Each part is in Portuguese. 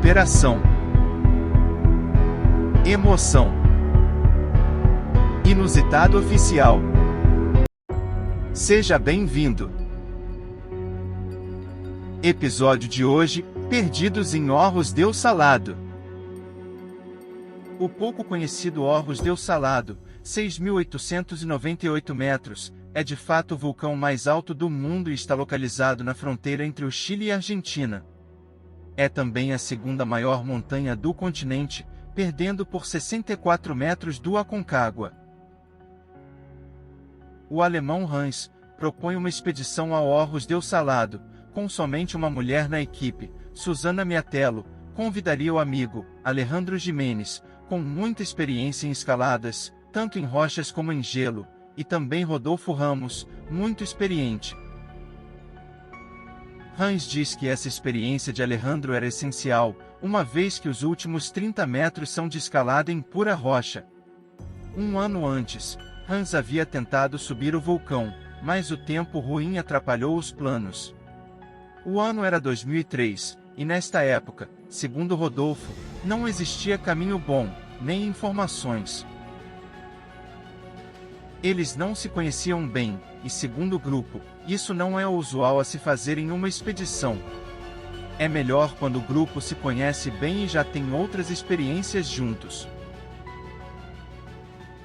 superação, emoção, inusitado oficial. Seja bem-vindo. Episódio de hoje: Perdidos em Horros del Salado. O pouco conhecido Horros del Salado, 6.898 metros, é de fato o vulcão mais alto do mundo e está localizado na fronteira entre o Chile e a Argentina. É também a segunda maior montanha do continente, perdendo por 64 metros do Aconcagua. O alemão Hans propõe uma expedição ao Horros del Salado, com somente uma mulher na equipe. Susana Miatello convidaria o amigo, Alejandro Jimenez, com muita experiência em escaladas, tanto em rochas como em gelo, e também Rodolfo Ramos, muito experiente. Hans diz que essa experiência de Alejandro era essencial, uma vez que os últimos 30 metros são de escalada em pura rocha. Um ano antes, Hans havia tentado subir o vulcão, mas o tempo ruim atrapalhou os planos. O ano era 2003, e nesta época, segundo Rodolfo, não existia caminho bom, nem informações. Eles não se conheciam bem, e segundo o grupo, isso não é o usual a se fazer em uma expedição. É melhor quando o grupo se conhece bem e já tem outras experiências juntos.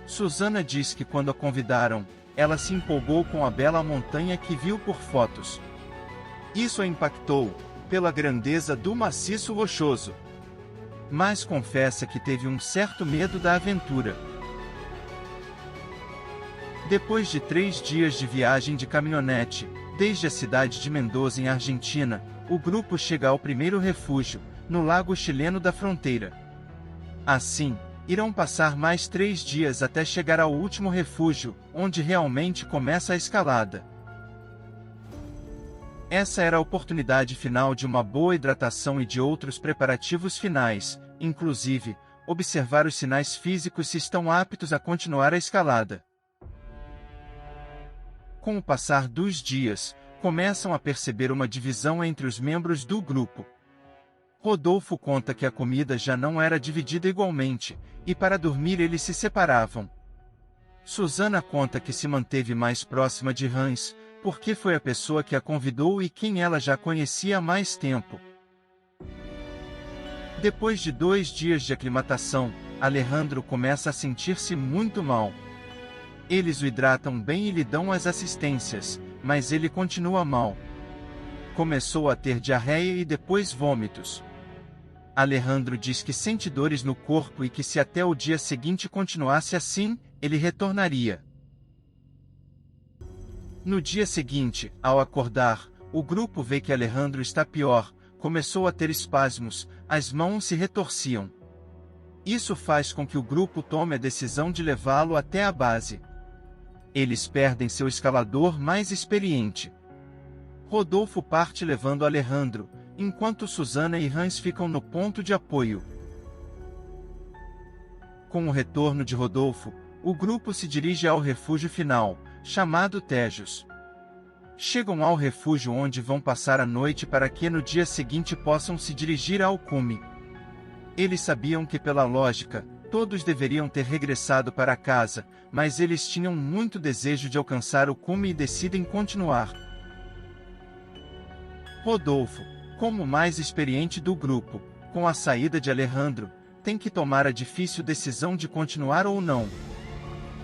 Susana diz que quando a convidaram, ela se empolgou com a bela montanha que viu por fotos. Isso a impactou, pela grandeza do maciço rochoso. Mas confessa que teve um certo medo da aventura. Depois de 3 dias de viagem de caminhonete, desde a cidade de Mendoza em Argentina, o grupo chega ao primeiro refúgio, no lago chileno da fronteira. Assim, irão passar mais 3 dias até chegar ao último refúgio, onde realmente começa a escalada. Essa era a oportunidade final de uma boa hidratação e de outros preparativos finais, inclusive, observar os sinais físicos se estão aptos a continuar a escalada. Com o passar dos dias, começam a perceber uma divisão entre os membros do grupo. Rodolfo conta que a comida já não era dividida igualmente, e para dormir eles se separavam. Susana conta que se manteve mais próxima de Hans, porque foi a pessoa que a convidou e quem ela já conhecia há mais tempo. Depois de 2 dias de aclimatação, Alejandro começa a sentir-se muito mal. Eles o hidratam bem e lhe dão as assistências, mas ele continua mal. Começou a ter diarreia e depois vômitos. Alejandro diz que sente dores no corpo e que se até o dia seguinte continuasse assim, ele retornaria. No dia seguinte, ao acordar, o grupo vê que Alejandro está pior, começou a ter espasmos, as mãos se retorciam. Isso faz com que o grupo tome a decisão de levá-lo até a base. Eles perdem seu escalador mais experiente. Rodolfo parte levando Alejandro, enquanto Susana e Hans ficam no ponto de apoio. Com o retorno de Rodolfo, o grupo se dirige ao refúgio final, chamado Tejos. Chegam ao refúgio onde vão passar a noite para que no dia seguinte possam se dirigir ao cume. Eles sabiam que pela lógica, todos deveriam ter regressado para casa, mas eles tinham muito desejo de alcançar o cume e decidem continuar. Rodolfo, como o mais experiente do grupo, com a saída de Alejandro, tem que tomar a difícil decisão de continuar ou não.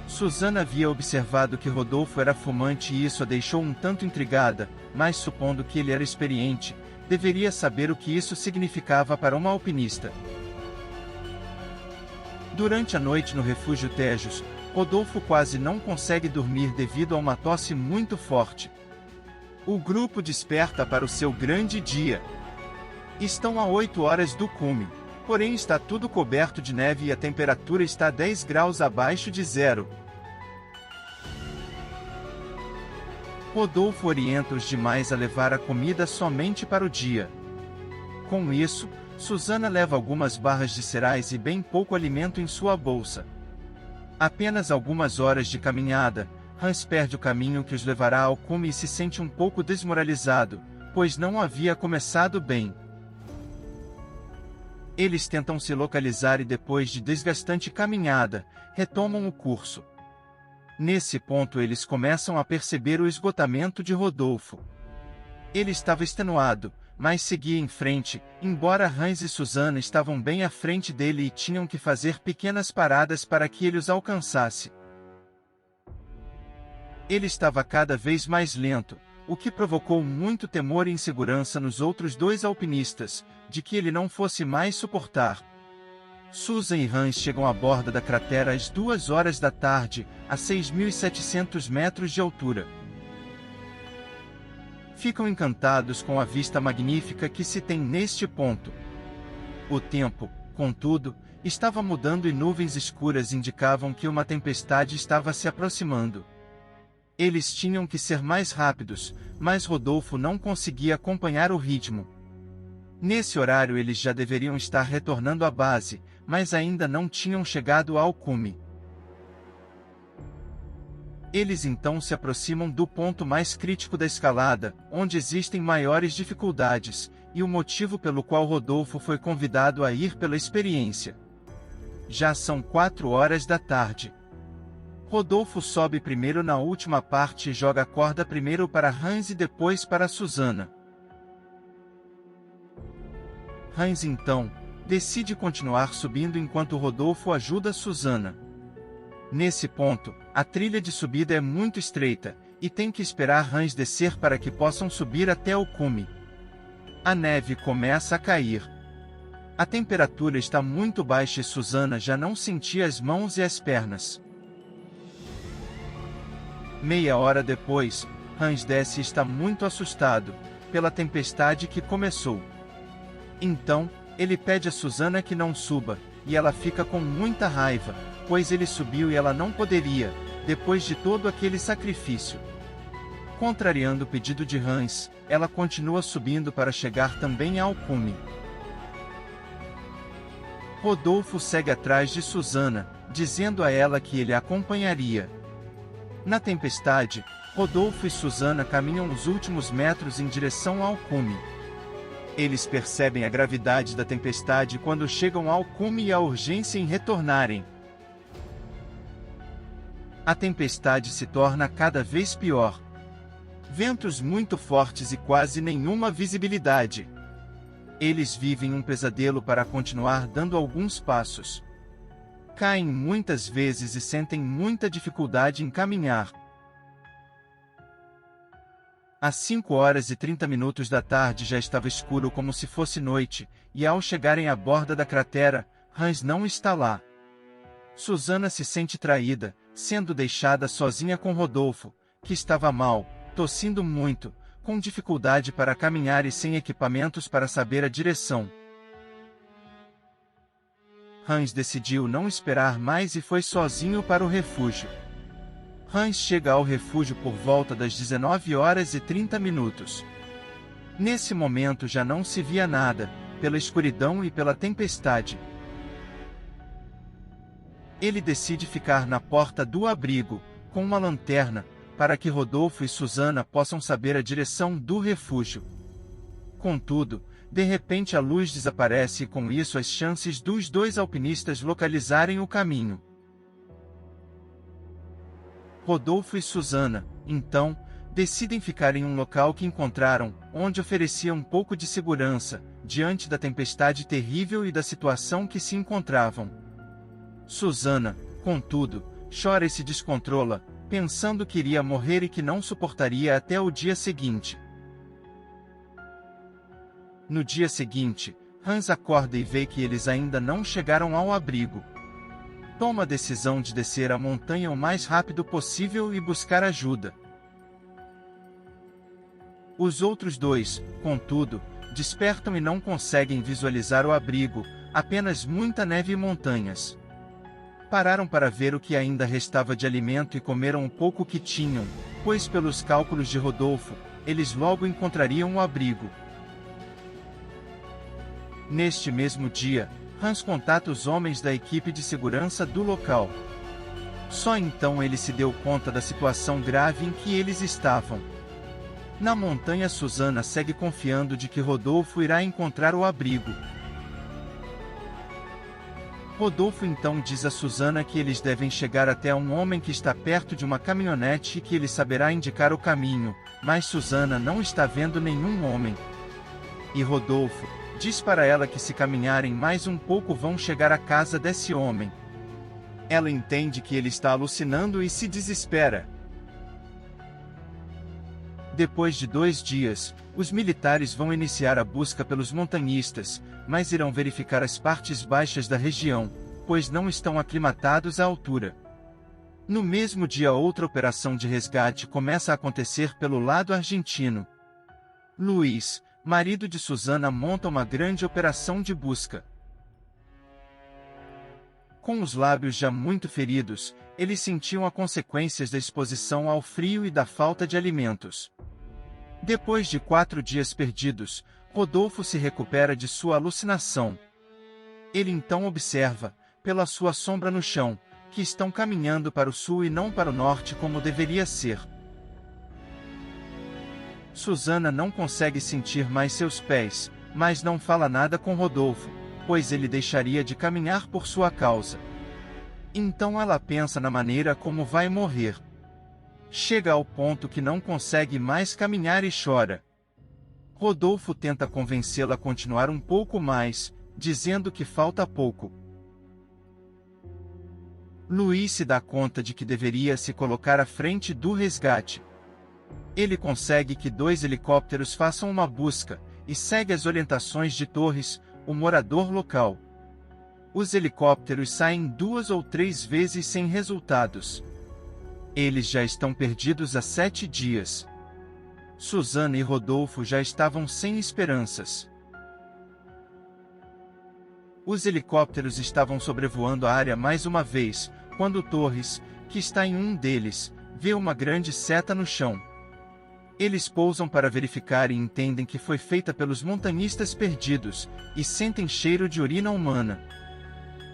Susana havia observado que Rodolfo era fumante e isso a deixou um tanto intrigada, mas supondo que ele era experiente, deveria saber o que isso significava para uma alpinista. Durante a noite no refúgio Tejos, Rodolfo quase não consegue dormir devido a uma tosse muito forte. O grupo desperta para o seu grande dia. Estão a 8 horas do cume, porém está tudo coberto de neve e a temperatura está 10 graus abaixo de zero. Rodolfo orienta os demais a levar a comida somente para o dia. Com isso, Susana leva algumas barras de cereais e bem pouco alimento em sua bolsa. Apenas algumas horas de caminhada, Hans perde o caminho que os levará ao cume e se sente um pouco desmoralizado, pois não havia começado bem. Eles tentam se localizar e depois de desgastante caminhada, retomam o curso. Nesse ponto eles começam a perceber o esgotamento de Rodolfo. Ele estava extenuado, mas seguia em frente, embora Hans e Susana estavam bem à frente dele e tinham que fazer pequenas paradas para que ele os alcançasse. Ele estava cada vez mais lento, o que provocou muito temor e insegurança nos outros dois alpinistas, de que ele não fosse mais suportar. Susan e Hans chegam à borda da cratera às 2 horas da tarde, a 6.700 metros de altura. Ficam encantados com a vista magnífica que se tem neste ponto. O tempo, contudo, estava mudando e nuvens escuras indicavam que uma tempestade estava se aproximando. Eles tinham que ser mais rápidos, mas Rodolfo não conseguia acompanhar o ritmo. Nesse horário eles já deveriam estar retornando à base, mas ainda não tinham chegado ao cume. Eles então se aproximam do ponto mais crítico da escalada, onde existem maiores dificuldades, e o motivo pelo qual Rodolfo foi convidado a ir pela experiência. Já são 4 horas da tarde. Rodolfo sobe primeiro na última parte e joga a corda primeiro para Hans e depois para Susana. Hans então decide continuar subindo enquanto Rodolfo ajuda Susana. Nesse ponto, a trilha de subida é muito estreita, e tem que esperar Hans descer para que possam subir até o cume. A neve começa a cair. A temperatura está muito baixa e Susana já não sentia as mãos e as pernas. Meia hora depois, Hans desce e está muito assustado pela tempestade que começou. Então, ele pede a Susana que não suba, e ela fica com muita raiva, pois ele subiu e ela não poderia, depois de todo aquele sacrifício. Contrariando o pedido de Hans, ela continua subindo para chegar também ao cume. Rodolfo segue atrás de Susana, dizendo a ela que ele a acompanharia. Na tempestade, Rodolfo e Susana caminham os últimos metros em direção ao cume. Eles percebem a gravidade da tempestade quando chegam ao cume e a urgência em retornarem. A tempestade se torna cada vez pior. Ventos muito fortes e quase nenhuma visibilidade. Eles vivem um pesadelo para continuar dando alguns passos. Caem muitas vezes e sentem muita dificuldade em caminhar. Às 5 horas e 30 minutos da tarde já estava escuro como se fosse noite, e ao chegarem à borda da cratera, Hans não está lá. Susana se sente traída, sendo deixada sozinha com Rodolfo, que estava mal, tossindo muito, com dificuldade para caminhar e sem equipamentos para saber a direção. Hans decidiu não esperar mais e foi sozinho para o refúgio. Hans chega ao refúgio por volta das 19 horas e 30 minutos. Nesse momento já não se via nada, pela escuridão e pela tempestade. Ele decide ficar na porta do abrigo, com uma lanterna, para que Rodolfo e Susana possam saber a direção do refúgio. Contudo, de repente a luz desaparece e com isso as chances dos dois alpinistas localizarem o caminho. Rodolfo e Susana, então, decidem ficar em um local que encontraram, onde oferecia um pouco de segurança, diante da tempestade terrível e da situação que se encontravam. Susana, contudo, chora e se descontrola, pensando que iria morrer e que não suportaria até o dia seguinte. No dia seguinte, Hans acorda e vê que eles ainda não chegaram ao abrigo. Toma a decisão de descer a montanha o mais rápido possível e buscar ajuda. Os outros dois, contudo, despertam e não conseguem visualizar o abrigo, apenas muita neve e montanhas. Pararam para ver o que ainda restava de alimento e comeram o pouco que tinham, pois pelos cálculos de Rodolfo, eles logo encontrariam o abrigo. Neste mesmo dia, Hans contata os homens da equipe de segurança do local. Só então ele se deu conta da situação grave em que eles estavam. Na montanha, Susana segue confiando de que Rodolfo irá encontrar o abrigo. Rodolfo então diz a Susana que eles devem chegar até um homem que está perto de uma caminhonete e que ele saberá indicar o caminho, mas Susana não está vendo nenhum homem. E Rodolfo diz para ela que se caminharem mais um pouco vão chegar à casa desse homem. Ela entende que ele está alucinando e se desespera. Depois de 2 dias, os militares vão iniciar a busca pelos montanhistas, mas irão verificar as partes baixas da região, pois não estão aclimatados à altura. No mesmo dia, outra operação de resgate começa a acontecer pelo lado argentino. Luiz, marido de Susana, monta uma grande operação de busca. Com os lábios já muito feridos, eles sentiam as consequências da exposição ao frio e da falta de alimentos. Depois de 4 dias perdidos, Rodolfo se recupera de sua alucinação. Ele então observa, pela sua sombra no chão, que estão caminhando para o sul e não para o norte como deveria ser. Susana não consegue sentir mais seus pés, mas não fala nada com Rodolfo, pois ele deixaria de caminhar por sua causa. Então ela pensa na maneira como vai morrer. Chega ao ponto que não consegue mais caminhar e chora. Rodolfo tenta convencê-la a continuar um pouco mais, dizendo que falta pouco. Luiz se dá conta de que deveria se colocar à frente do resgate. Ele consegue que 2 helicópteros façam uma busca, e segue as orientações de Torres, o morador local. Os helicópteros saem 2 ou 3 vezes sem resultados. Eles já estão perdidos há 7 dias. Susana e Rodolfo já estavam sem esperanças. Os helicópteros estavam sobrevoando a área mais uma vez, quando Torres, que está em um deles, vê uma grande seta no chão. Eles pousam para verificar e entendem que foi feita pelos montanhistas perdidos, e sentem cheiro de urina humana.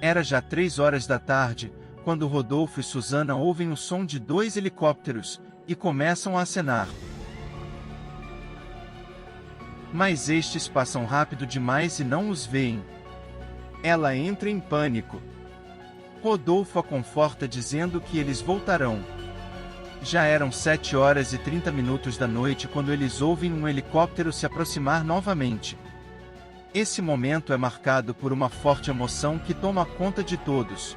Era já 3 horas da tarde, quando Rodolfo e Susana ouvem o som de 2 helicópteros, e começam a acenar. Mas estes passam rápido demais e não os veem. Ela entra em pânico. Rodolfo a conforta dizendo que eles voltarão. Já eram 7 horas e 30 minutos da noite quando eles ouvem um helicóptero se aproximar novamente. Esse momento é marcado por uma forte emoção que toma conta de todos.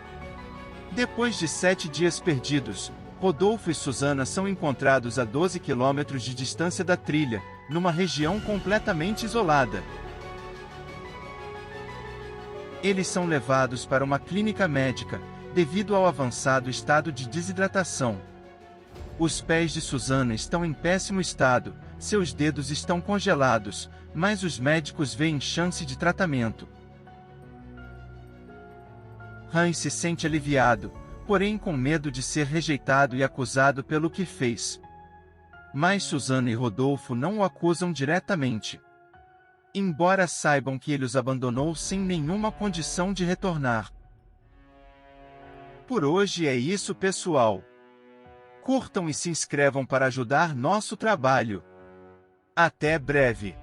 Depois de 7 dias perdidos, Rodolfo e Susana são encontrados a 12 quilômetros de distância da trilha, numa região completamente isolada. Eles são levados para uma clínica médica, devido ao avançado estado de desidratação. Os pés de Susana estão em péssimo estado, seus dedos estão congelados, mas os médicos veem chance de tratamento. Hans se sente aliviado, porém com medo de ser rejeitado e acusado pelo que fez. Mas Susana e Rodolfo não o acusam diretamente. Embora saibam que ele os abandonou sem nenhuma condição de retornar. Por hoje é isso, pessoal. Curtam e se inscrevam para ajudar nosso trabalho. Até breve.